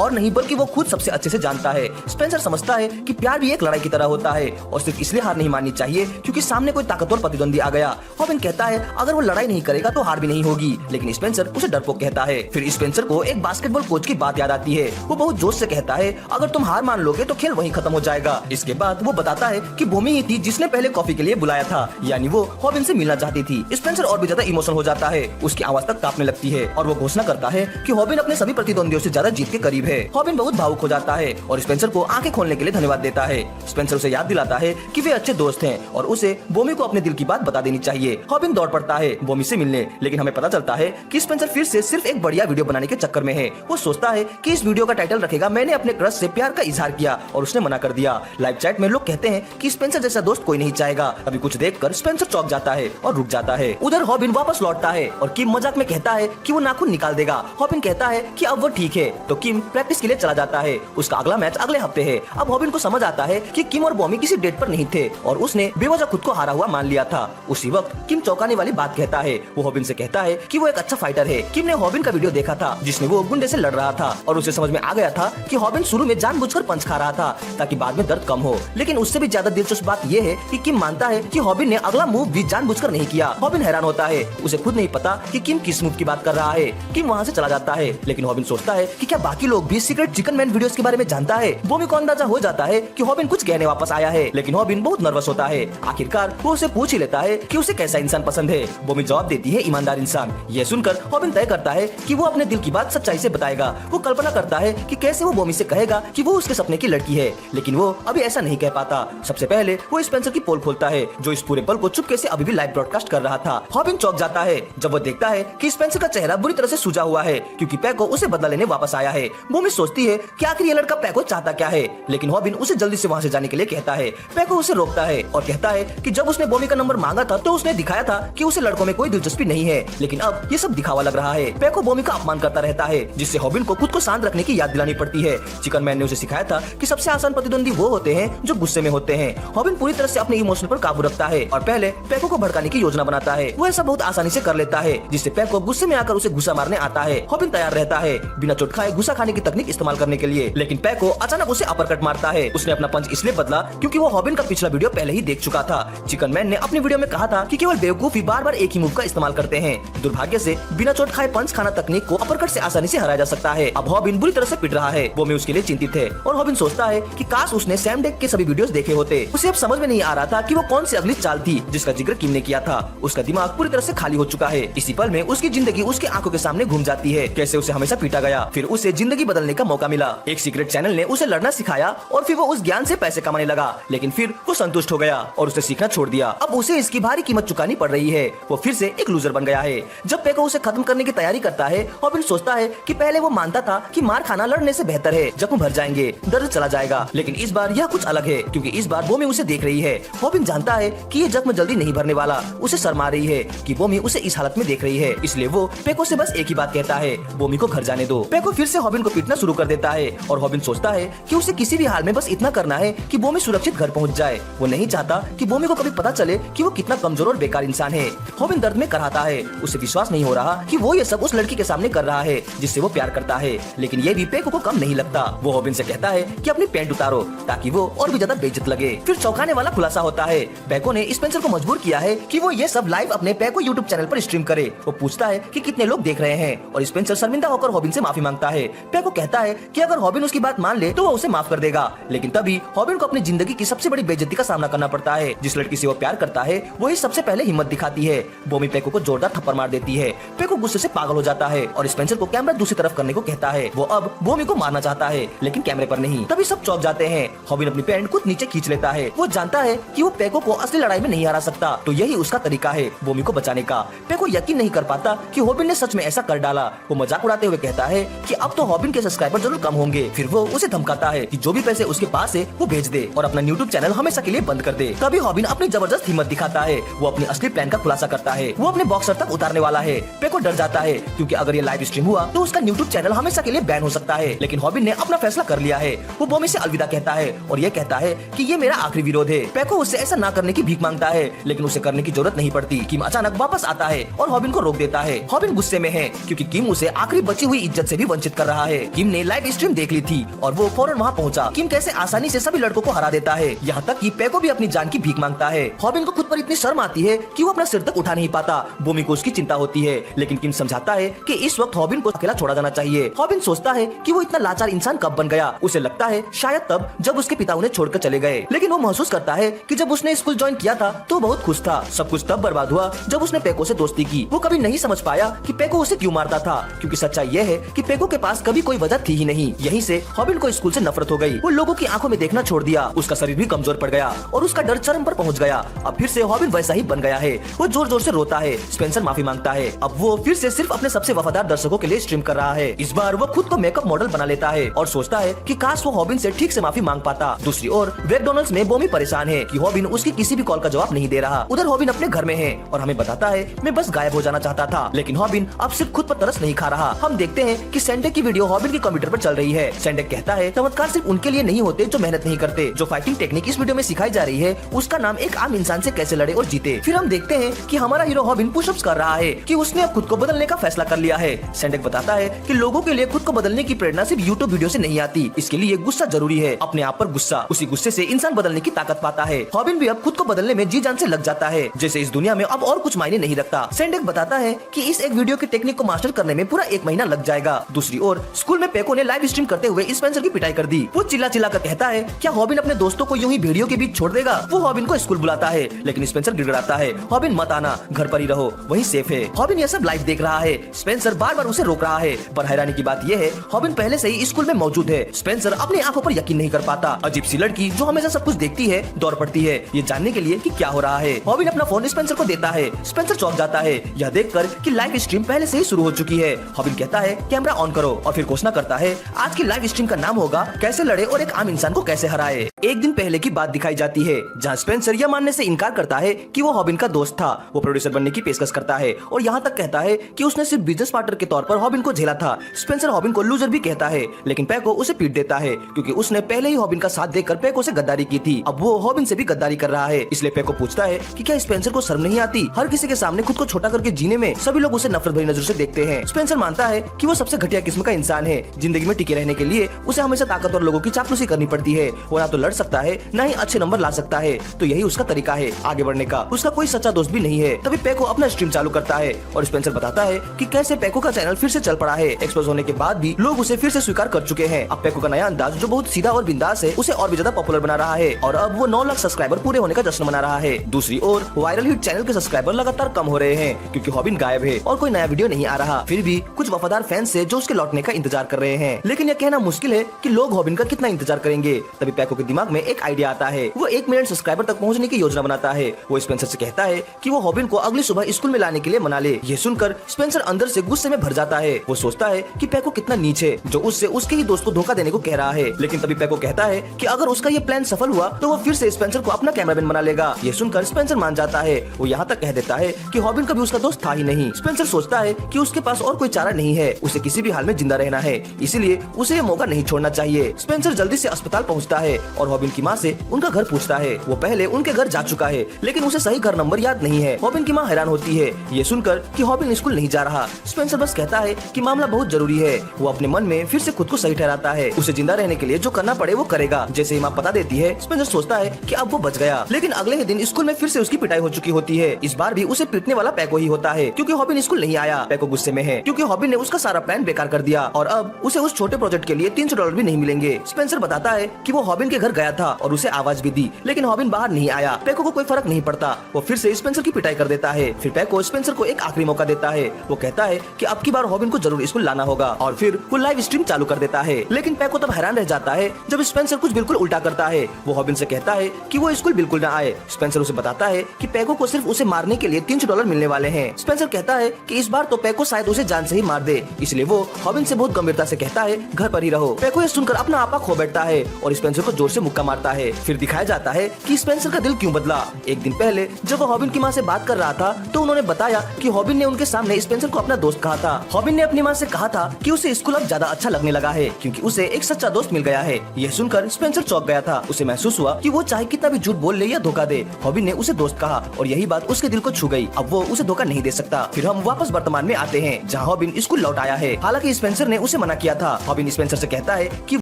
और नहीं बल्कि वो खुद सबसे अच्छे से जानता है। स्पेंसर समझता है कि प्यार भी एक लड़ाई की तरह होता है और सिर्फ इसलिए हार नहीं माननी चाहिए क्योंकि सामने कोई ताकतवर प्रतिद्वंदी आ गया। हॉबिन कहता है अगर वो लड़ाई नहीं करेगा तो हार भी नहीं होगी, लेकिन स्पेंसर उसे डरपोक कहता है। फिर स्पेंसर को एक बास्केटबॉल कोच की बात याद आती है। वो बहुत जोश से कहता है अगर तुम हार मान लोगे तो खेल वहीं खत्म हो जाएगा। इसके बाद वो बताता है कि भूमि ही थी जिसने पहले कॉफी के लिए बुलाया था, यानी वो हॉबिन से मिलना चाहती थी। स्पेंसर और भी ज्यादा इमोशनल हो जाता है, उसकी आवाज तक कांपने लगती है और वो घोषणा करता है कि हॉबिन अपने सभी प्रतिद्वंदियों से ज्यादा जीत के करीब है। हॉबिन बहुत भावुक हो जाता है और स्पेंसर को आंखें खोलने के लिए धन्यवाद देता है। स्पेंसर उसे याद दिलाता है कि वे अच्छे दोस्त हैं और उसे बोमी को अपने दिल की बात बता देनी चाहिए। हॉबिन दौड़ पड़ता है बोमी से मिलने, लेकिन हमें पता चलता है कि स्पेंसर फिर से सिर्फ एक बढ़िया वीडियो बनाने के चक्कर में है। वो सोचता है कि इस वीडियो का टाइटल रखेगा मैंने अपने क्रश से प्यार का इजहार किया और उसने मना कर दिया। लाइव चैट में लोग कहते हैं कि स्पेंसर जैसा दोस्त कोई नहीं चाहेगा। अभी कुछ देखकर स्पेंसर चौंक जाता है और रुक जाता है। उधर हॉबिन वापस लौटता है और किम मजाक में कहता है कि वो नाखून निकाल देगा। हॉबिन कहता है कि अब वो ठीक है, तो किम प्रैक्टिस के लिए चला जाता है। उसका अगला मैच अगले हफ्ते है। अब हॉबिन को समझ आता है कि किम और बॉमी किसी डेट पर नहीं थे और उसने बेवजह खुद को हारा हुआ मान लिया था। उसी वक्त किम चौंकाने वाली बात कहता है। वो हॉबिन से कहता है कि वो एक अच्छा फाइटर है। किम ने हॉबिन का वीडियो देखा था जिसमें वो गुंडे से लड़ रहा था और उसे समझ में आ गया था कि हॉबिन शुरू में जानबूझकर पंच खा रहा था ताकि बाद में दर्द कम हो। लेकिन उससे भी ज्यादा दिलचस्प बात ये है कि किम मानता है कि हॉबिन ने अगला मूव भी जानबूझकर नहीं किया। हॉबिन हैरान होता है, उसे खुद नहीं पता कि किम किस मूव की बात कर रहा है। किम वहाँ से चला जाता है, लेकिन हॉबिन सोचता है कि क्या बाकी लोग भी सीक्रेट चिकन मैन वीडियोस के बारे में जानता है। बोमी को अंदाजा हो जाता है कि हॉबिन कुछ कहने वापस आया है, लेकिन हॉबिन बहुत नर्वस होता है। आखिरकार वो उसे पूछ ही लेता है कि उसे कैसा इंसान पसंद है। बोमी जवाब देती है ईमानदार इंसान। यह सुनकर हॉबिन तय करता है कि वो अपने दिल की बात सच्चाई से बताएगा। वो कल्पना करता है कि कैसे वो बोमी से कहेगा कि वो उसके सपने की लड़की है, लेकिन वो अभी ऐसा नहीं कह पाता। सबसे पहले वो स्पेंसर की पोल खोलता है जो इस पूरे पल को चुपके से अभी भी लाइव ब्रॉडकास्ट कर रहा था। हॉबिन चौंक जाता है जब वो देखता है कि स्पेंसर का चेहरा बुरी तरह से सूजा हुआ है क्योंकि पैको उसे बदला लेने वापस आया है। बोमी सोचती है कि आखिर ये लड़का पैको चाहता क्या है, लेकिन हॉबिन उसे जल्दी से वहाँ से जाने के लिए कहता है। पैको उसे रोकता है और कहता है कि जब उसने बोमी का नंबर मांगा था तो उसने दिखाया था कि उसे लड़कों में कोई दिलचस्पी नहीं है, लेकिन अब ये सब दिखावा लग रहा है। पैको बोमी का अपमान करता रहता है जिससे हॉबिन को खुद को शांत रखने की याद दिलानी पड़ती है। चिकन मैन ने उसे सिखाया था कि सबसे आसान प्रतिद्वंदी वो होते हैं जो गुस्से में होते हैं। हॉबिन पूरी तरह से अपने इमोशन पर काबू रखता है और पहले पैको को भड़काने की योजना बनाता है। वो ऐसा बहुत आसानी से कर लेता है जिससे पैको गुस्से में आकर उसे घुसा मारने आता है। हॉबिन तैयार रहता है बिना चोट खाए घुसा खाने की तकनीक इस्तेमाल करने के लिए, लेकिन पैको अचानक उसे अपरकट मारता है। उसने अपना पंच इसलिए बदला क्योंकि वो हॉबिन का पिछला वीडियो पहले ही देख चुका था। चिकन मैन ने अपने वीडियो में कहा था कि केवल बेवकूफी बार बार एक ही मूव का इस्तेमाल करते हैं। दुर्भाग्य से बिना चोट खाए पंच खाना तकनीक को अपरकट से आसानी से हराया जा सकता है। अब हॉबिन बुरी तरह से पिट रहा है। वो उसके लिए चिंतित है और हॉबिन सोचता है कि काश उसने सैम डेक के सभी वीडियोस देखे होते। उसे अब समझ में नहीं आ रहा था कि वो कौन सी अगली चाल थी जिसका जिक्र किम ने किया था। उसका दिमाग पूरी तरह से खाली हो चुका है। इसी पल में उसकी जिंदगी उसके आंखों के सामने घूम जाती है। कैसे उसे हमेशा पीटा गया, फिर उसे जिंदगी बदलने का मौका मिला। एक सीक्रेट चैनल ने उसे लड़ना सिखाया और फिर वो उस ज्ञान से पैसे कमाने लगा, लेकिन फिर वो संतुष्ट हो गया और उसे सीखना छोड़ दिया। अब उसे इसकी भारी कीमत चुकानी पड़ रही है। वो फिर से एक लूजर बन गया है। जब पैको उसे खत्म करने की तैयारी करता है, हॉबिन सोचता है कि पहले वो मानता था कि मार खाना लड़ने से बेहतर है। जख्म भर जाएंगे, दर्द चला जाएगा, लेकिन इस बार यह कुछ अलग है क्योंकि इस बार बोमी उसे देख रही है। हॉबिन जानता है कि ये जख्म जल्दी नहीं भरने वाला। उसे शर्मा रही है कि बोमी उसे इस हालत में देख रही है, इसलिए वो पैको से बस एक ही बात कहता है, बोमी को घर जाने दो। पैको फिर से हॉबिन को पीटना शुरू कर देता है और हॉबिन सोचता है कि उसे किसी भी हाल में बस इतना करना है कि बोमी सुरक्षित घर पहुंच जाए। वो नहीं चाहता कि बोमी को कभी पता चले कि वो कितना कमजोर और बेकार इंसान है। हॉबिन दर्द में कराहता है। उसे विश्वास नहीं हो रहा कि वो ये सब उस लड़की के सामने कर रहा है जिससे वो प्यार करता है, लेकिन ये भी पैको को कम नहीं लगता। वो हॉबिन से कहता है कि अपनी पैंट उतारो ताकि वो और भी ज्यादा बेइज्जत लगे। फिर चौंकाने वाला खुलासा होता है, पैको ने स्पेंसर को मजबूर किया है कि वो ये सब लाइव अपने पैको यूट्यूब चैनल पर स्ट्रीम करे। वो पूछता है कि कितने लोग देख रहे हैं और स्पेंसर शर्मिंदा होकर हॉबिन से माफी मांगता है। पैको कहता है कि अगर हॉबिन उसकी बात मान ले तो वो उसे माफ कर देगा, लेकिन तभी हॉबिन को अपनी जिंदगी की सबसे बड़ी बेइज्जती का सामना करना पड़ता है। जिस लड़की से वो प्यार करता है वही सबसे पहले हिम्मत दिखाती है। बोमी पैको को जोरदार थप्पड़ मार देती है। पैको गुस्से से पागल हो जाता है और स्पेंसर को कैमरा दूसरी तरफ करने को कहता है। वो अब बोमी को मारना चाहता है लेकिन कैमरे पर नहीं। तभी सब चौंक जाते हैं। हॉबिन अपनी पैंट खुद नीचे खींच लेता है। वो जानता है कि वो पैको को असली लड़ाई में नहीं हरा सकता, तो यही उसका तरीका है बोमी को बचाने का। पैको यकीन नहीं कर पाता कि हॉबिन ने सच में ऐसा कर डाला। वो मजाक उड़ाते हुए कहता है कि अब तो हॉबिन के सब्सक्राइबर जरूर कम होंगे। फिर वो उसे धमकाता है कि जो भी पैसे उसके पास है वो भेज दे और अपना यूट्यूब चैनल हमेशा के लिए बंद कर दे। तभी हॉबिन अपनी जबरदस्त हिम्मत दिखाता है। वो अपनी असली प्लान का खुलासा करता है। वो अपने बॉक्सर तक उतारने वाला है। पैको डर जाता है क्योंकि अगर ये लाइव स्ट्रीम हुआ तो उसका यूट्यूब चैनल हमेशा के लिए बैन हो सकता है, लेकिन हॉबिन ने अपना फैसला कर लिया है। वो बोमी से अलविदा कहता है और ये कहता है कि ये मेरा आखिरी विरोध है। पैको उससे ऐसा ना करने की भीख मांगता है, लेकिन उसे करने की जरूरत नहीं पड़ती। किम अचानक वापस आता है और हॉबिन को रोक देता है। हॉबिन गुस्से में है क्योंकि किम उसे आखिरी बची हुई इज्जत से भी वंचित कर रहा है। किम ने लाइव स्ट्रीम देख ली थी और वो फौरन वहाँ पहुँचा। किम कैसे आसानी से सभी लड़कों को हरा देता है, यहाँ तक कि पेको भी अपनी जान की भीख मांगता है। हॉबिन को खुद पर इतनी शर्म आती है कि वो अपना सिर तक उठा नहीं पाता। बोमी को उसकी चिंता होती है, लेकिन किम समझाता है कि इस वक्त हॉबिन को अकेला छोड़ा जाना चाहिए। हॉबिन सोचता है कि वो इतना लाचार इंसान कब बन गया। उसे लगता है शायद तब जब उसके पिता उन्हें छोड़कर चले गए, लेकिन वो महसूस करता है कि जब उसने स्कूल ज्वाइन किया था तो बहुत खुश था। सब कुछ तब बर्बाद हुआ जब उसने पेको से दोस्ती की। वो कभी नहीं समझ पाया कि पेको उसे क्यों मारता था, क्योंकि सच्चाई यह है कि पेको के पास कभी कोई वजह थी ही नहीं। यहीं से हॉबिन को स्कूल से नफरत हो गई। वो लोगों की आंखों में देखना छोड़ दिया। उसका शरीर भी कमजोर पड़ गया और उसका डर चरम पर पहुंच गया। अब फिर से हॉबिन वैसा ही बन गया है। वो जोर जोर से रोता है। स्पेंसर माफी मांगता है। अब वो फिर से सिर्फ अपने सबसे वफादार दर्शकों के लिए स्ट्रीम कर रहा है। इस बार वो खुद को मेकअप मॉडल बना लेता है और सोचता है कि काश वो हॉबिन से ठीक से माफी मांग पाता। दूसरी ओर मैकडॉनल्ड्स में बोमी परेशान है कि हॉबिन उसकी किसी भी कॉल का जवाब नहीं दे रहा। उधर हॉबिन अपने घर में है और हमें बताता है मैं बस गायब हो जाना चाहता था, लेकिन हॉबिन अब सिर्फ खुद पर तरस नहीं खा रहा। हम देखते हैं कि सैंडेक की वीडियो हॉबिन के कंप्यूटर पर चल रही है। सैंडेक कहता है चमत्कार सिर्फ उनके लिए नहीं होते जो मेहनत नहीं करते। जो फाइटिंग टेक्निक इस वीडियो में सिखाई जा रही है उसका नाम एक आम इंसान से कैसे लड़े और जीते। फिर हम देखते हैं कि हमारा हीरो हॉबिन पुशअप्स कर रहा है कि उसने अब खुद को बदलने का फैसला कर लिया है। सैंडेक बताता है कि लोगों के लिए खुद को बदलने की प्रेरणा सिर्फ यूट्यूब वीडियो से नहीं आती, इसके लिए गुस्सा जरूरी है। अपने आप पर गुस्सा, उसी गुस्से से इंसान बदलने की ताकत पाता है। हॉबिन भी अब खुद को बदलने में जी जान से लग जाता है, जैसे इस दुनिया में अब और कुछ मायने नहीं रखता। सैंडेक बताता है कि इस एक वीडियो की टेक्निक को मास्टर करने में पूरा 1 महीना लग जाएगा। दूसरी ओर स्कूल में पेको ने लाइव स्ट्रीम करते हुए स्पेंसर की पिटाई कर दी। वो चिल्ला चिल्ला कर कहता है क्या हॉबिन अपने दोस्तों को यूं ही भीड़ियों के बीच छोड़ देगा। वो हॉबिन को स्कूल बुलाता है, लेकिन स्पेंसर गिड़गिड़ाता है हॉबिन मत आना, घर पर ही रहो, वही सेफ है। हॉबिन यह सब लाइव देख रहा है। स्पेंसर बार बार उसे रोक रहा है, पर हैरानी की बात यह है हॉबिन पहले से ही स्कूल में मौजूद है। स्पेंसर अपनी आंखों पर यकीन नहीं कर पाता। अजीब सी लड़की जो हमेशा सब कुछ देखती है दौड़ पड़ती है ये जानने के लिए कि क्या हो रहा है। हॉबिन अपना फोन स्पेंसर को देता है। स्पेंसर चौंक जाता है यह देखकर कि लाइव स्ट्रीम पहले से ही शुरू हो चुकी है। हॉबिन कहता है कैमरा ऑन करो और फिर घोषणा करता है आज की लाइव स्ट्रीम का नाम होगा कैसे लड़े और एक आम इंसान को कैसे हराए। एक दिन पहले की बात दिखाई जाती है जहाँ स्पेंसर यह मानने से इनकार करता है कि वो हॉबिन का दोस्त था। वो प्रोड्यूसर बनने की पेशकश करता है और यहाँ तक कहता है कि उसने सिर्फ बिजनेस पार्टनर के तौर पर हॉबिन को झेला था। स्पेंसर हॉबिन को लूजर भी कहता है, लेकिन पेको उसे पीट देता है क्योंकि उसने पहले ही हॉबिन का साथ देकर पेको से गद्दारी की थी। अब वो हॉबिन से भी गद्दारी कर रहा है। इसलिए पेको पूछता है कि क्या स्पेंसर को शर्म नहीं आती। हर किसी के सामने खुद को छोटा करके जीने में सभी लोग उसे नफरत भरी नजर से देखते हैं। स्पेंसर मानता है कि वो सबसे घटिया किस्म का इंसान है। जिंदगी में टिके रहने के लिए उसे हमेशा ताकतवर लोगों की चापलूसी करनी पड़ती है। वो ना तो लड़ सकता है ना ही अच्छे नंबर ला सकता है, तो यही उसका तरीका है आगे बढ़ने का। उसका कोई सच्चा दोस्त भी नहीं है। तभी पेको अपना स्ट्रीम चालू करता है और स्पेंसर बताता है कि कैसे पेको का चैनल फिर से चल पड़ा है। एक्सपोज होने के बाद भी लोग उसे फिर से स्वीकार कर चुके हैं। अब पेको का नया अंदाज जो बहुत सीधा और बिंदास है उसे और भी ज्यादा पॉपुलर बना रहा है और अब वो 9 लाख सब्सक्राइबर पूरे होने का जश्न मना रहा है। दूसरी ओर वायरल हिट चैनल के सब्सक्राइबर लगातार कम हो रहे हैं क्योंकि हॉबिन गायब है और कोई नया वीडियो नहीं आ रहा। फिर भी कुछ वफादार फैंस है जो उसके लौटने का इंतजार कर रहे हैं, लेकिन यह कहना मुश्किल है कि लोग हॉबिन का कितना इंतजार करेंगे। तभी पेको के दिमाग में एक आइडिया आता है। वो 1 मिलियन सब्सक्राइबर तक पहुंचने की योजना बनाता है। वो स्पेंसर से कहता है कि वो हॉबिन को अगली सुबह स्कूल में लाने के लिए मना ले। ये सुनकर स्पेंसर अंदर से गुस्से में भर जाता है। वो सोचता है कि पेको कितना नीच है जो उससे उसके ही दोस्त को धोखा देने को कह रहा है। लेकिन तभी पेको कहता है कि अगर उसका ये प्लान सफल हुआ तो वो फिर से स्पेंसर को अपना कैमरामैन बना लेगा। ये सुनकर स्पेंसर मान जाता है। वो यहाँ तक कह देता है कि हॉबिन कभी उसका दोस्त था ही नहीं। स्पेंसर सोचता है कि उसके पास और कोई चारा नहीं है, उसे किसी भी हाल में जिंदा रहना है, इसीलिए उसे ये मौका नहीं छोड़ना चाहिए। स्पेंसर जल्दी से अस्पताल पहुँचता है और हॉबिन की माँ से उनका घर पूछता है। वो पहले उनके घर जा चुका है लेकिन उसे सही घर नंबर याद नहीं है। हॉबिन की माँ हैरान होती है ये सुनकर कि हॉबिन स्कूल नहीं जा रहा। स्पेंसर बस कहता है कि मामला बहुत जरूरी है। वो अपने मन में फिर से खुद को सही ठहराता है। उसे जिंदा रहने के लिए जो करना पड़े वो करेगा। जैसे ही माँ पता देती है स्पेंसर सोचता है कि अब वो बच गया। लेकिन अगले ही दिन स्कूल में फिर से उसकी पिटाई हो चुकी होती है। इस बार भी उसे पीटने वाला पेको ही होता है क्योंकि हॉबिन स्कूल नहीं आया। पेको गुस्से में है क्योंकि हॉबिन ने उसका सारा प्लान बेकार कर दिया और अब उसे उस छोटे प्रोजेक्ट के लिए $300 भी नहीं मिलेंगे। स्पेंसर बताता है कि वो हॉबिन के घर गया था और उसे आवाज भी दी, लेकिन हॉबिन बाहर नहीं आया। पेको को कोई फर्क नहीं पड़ता। वो फिर से स्पेंसर की पिटाई कर देता है। फिर पेको स्पेंसर को एक आखिरी मौका देता है। वो कहता है कि अब की बार हॉबिन को जरूर स्कूल लाना होगा और फिर वो लाइव स्ट्रीम चालू कर देता है। लेकिन पेको तब हैरान रह जाता है जब स्पेंसर कुछ बिल्कुल उल्टा करता है। वो हॉबिन से कहता है कि वो स्कूल बिल्कुल न आए। स्पेंसर उसे बताता है कि पेको को सिर्फ उसे मारने के लिए $300 मिलने वाले हैं। स्पेंसर कहता है कि इस बार तो पेको शायद उसे जान से ही मार दे, इसलिए वो हॉबिन से बहुत गंभीरता से कहता है घर पर ही रहो। पेको ये सुनकर अपना आपा खो बैठता है और स्पेंसर को जोर से मुक्का मारता है। फिर दिखाया जाता है कि स्पेंसर का दिल क्यों बदला। एक दिन पहले जब वो हॉबिन की माँ से बात कर रहा था तो उन्होंने बताया कि हॉबिन ने उनके सामने स्पेंसर को अपना दोस्त कहा था। हॉबिन ने अपनी माँ से कहा था कि उसे स्कूल अब ज्यादा अच्छा लगने लगा है क्योंकि उसे एक सच्चा दोस्त मिल गया है। यह सुनकर स्पेंसर चौंक गया था। उसे महसूस हुआ कि वो चाहे कितना भी झूठ बोल ले या धोखा दे, हॉबिन ने उसे दोस्त कहा और यही बात उसके दिल को छू गई। अब वो उसे धोखा नहीं दे सकता। फिर हम वापस वर्तमान में आते हैं जहाँ हॉबिन स्कूल लौट आया है। हालांकि स्पेंसर ने उसे मना किया था। रॉबिन स्पेंसर से कहता है कि